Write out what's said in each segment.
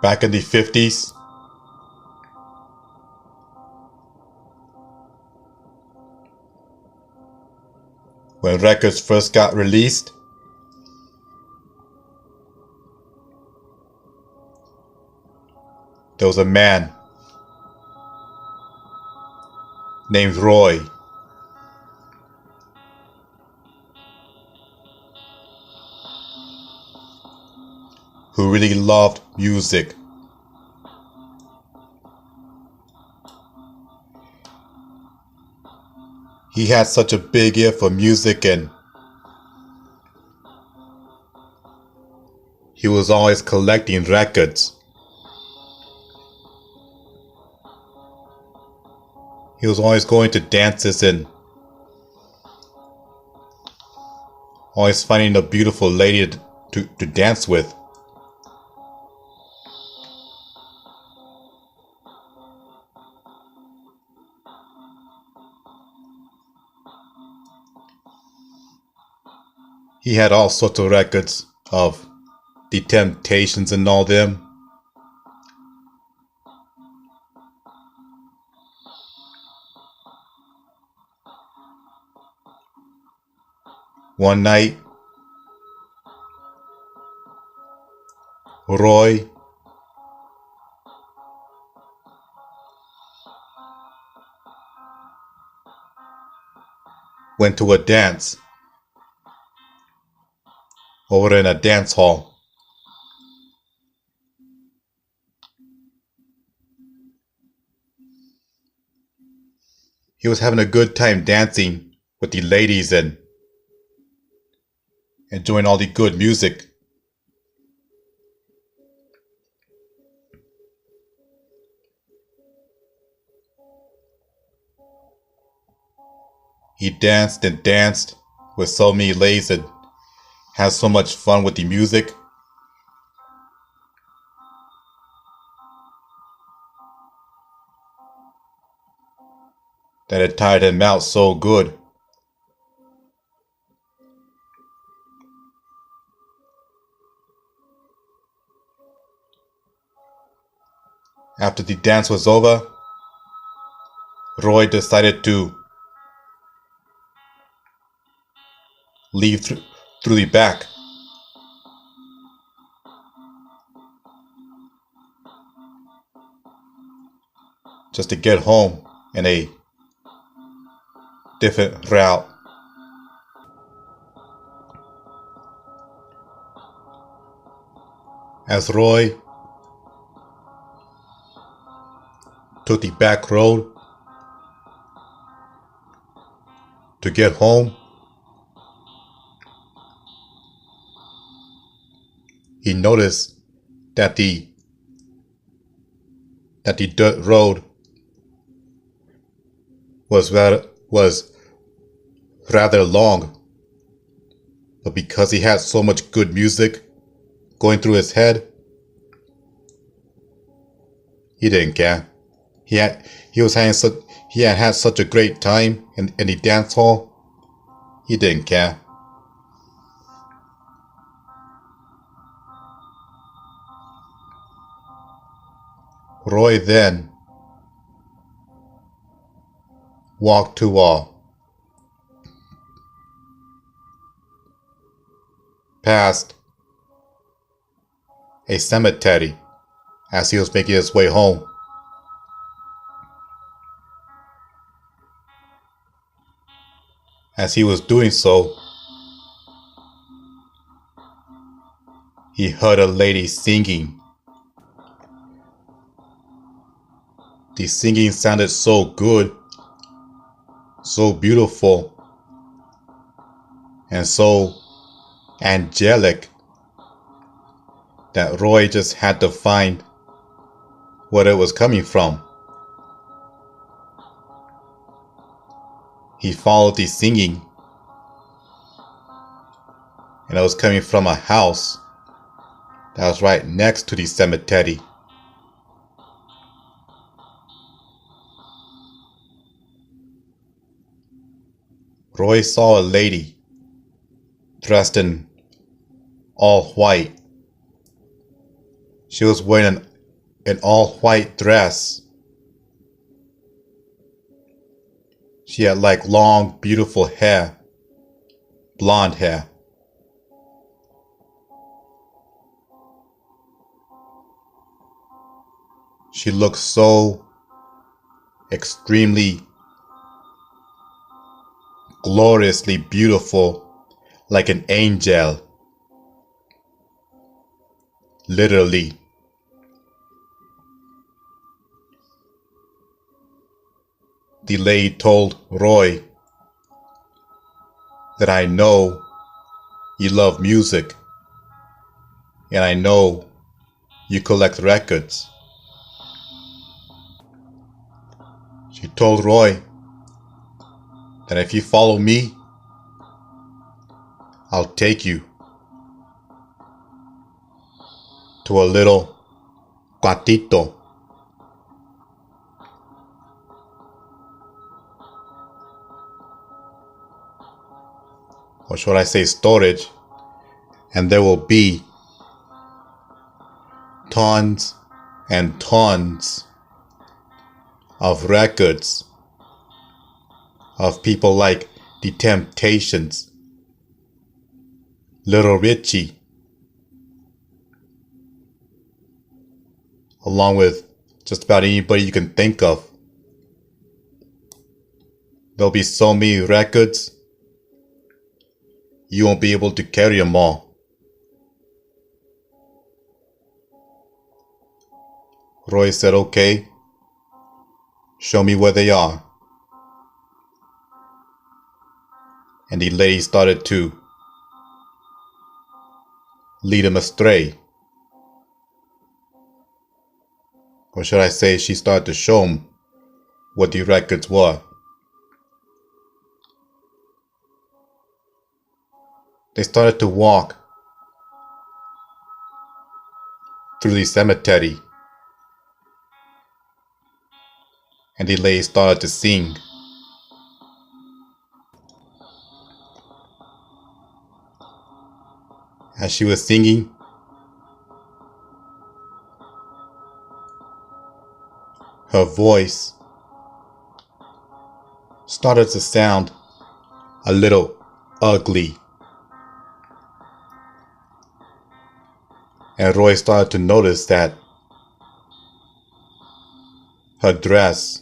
back in the 50s, when records first got released, there was a man named Roy who really loved music. He had such a big ear for music, and he was always collecting records. He was always going to dances and always finding a beautiful lady to dance with. He had all sorts of records of the Temptations and all them. One night, Roy went to a dance over in a dance hall. He was having a good time dancing with the ladies and enjoying all the good music. He danced and danced with so many ladies and had so much fun with the music. That it tired him out so good. After the dance was over, Roy decided to leave through the back. Just to get home in a different route. As Roy took the back road to get home, he noticed that the dirt road was rather long, but because he had so much good music going through his head, he didn't care. He had had such a great time in the dance hall. He didn't care. Roy then walked to past a cemetery as he was making his way home. As he was doing so, he heard a lady singing. The singing sounded so good, so beautiful, and so angelic that Roy just had to find where it was coming from. He followed the singing, and it was coming from a house that was right next to the cemetery. Roy saw a lady dressed in all white. She was wearing an all-white dress. She had like long, beautiful hair, blonde hair. She looked so extremely gloriously beautiful, like an angel. Literally. The lady told Roy that I know you love music and I know you collect records. She told Roy that if you follow me, I'll take you to a little cuartito. Or should I say storage, and there will be tons and tons of records of people like The Temptations, Little Richie, along with just about anybody you can think of. There'll be so many records, you won't be able to carry them all. Roy said, okay, show me where they are. And the lady started to lead him astray. Or should I say, she started to show him what the records were. They started to walk through the cemetery. And the lady started to sing. As she was singing, her voice started to sound a little ugly. And Roy started to notice that her dress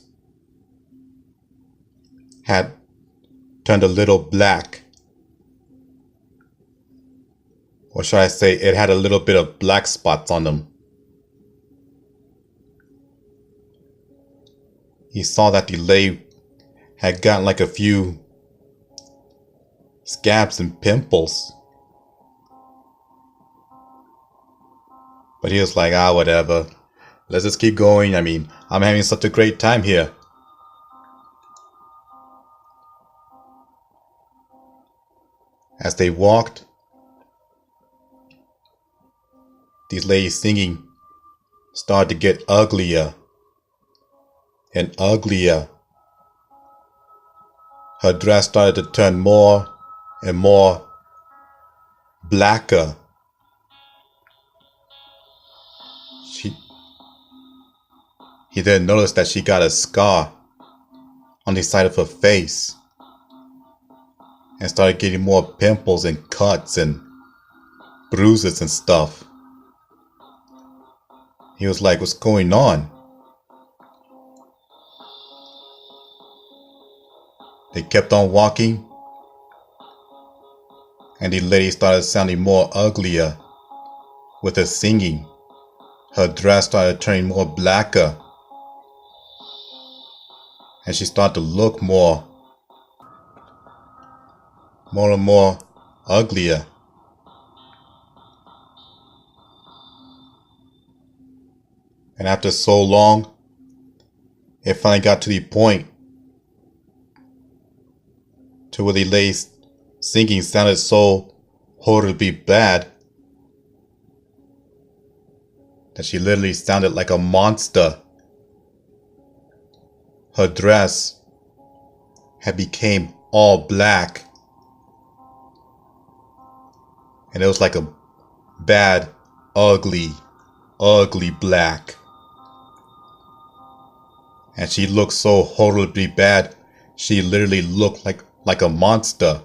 had turned a little black. Or should I say, it had a little bit of black spots on them. He saw that the lady had gotten like a few scabs and pimples. But he was like, whatever. Let's just keep going. I mean, I'm having such a great time here. As they walked, these ladies singing started to get uglier and uglier. Her dress started to turn more and more blacker. He then noticed that she got a scar on the side of her face and started getting more pimples and cuts and bruises and stuff. He was like, what's going on? They kept on walking, and the lady started sounding more uglier with her singing. Her dress started turning more blacker, and she started to look more and more uglier. And after so long, it finally got to the point to where the lady's singing sounded so horribly bad that she literally sounded like a monster. Her dress had become all black, and it was like a bad, ugly black. And she looked so horribly bad. She literally looked like a monster.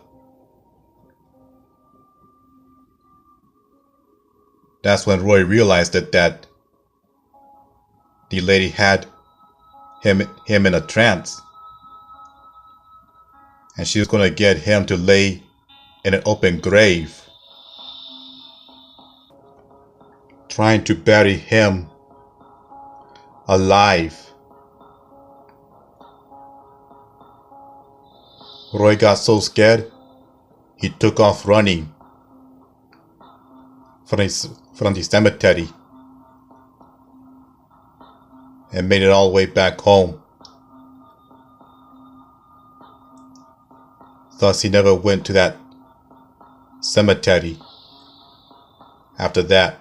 That's when Roy realized that the lady had him in a trance. And she was going to get him to lay in an open grave, trying to bury him alive. Roy got so scared, he took off running from the cemetery and made it all the way back home. Thus, he never went to that cemetery after that.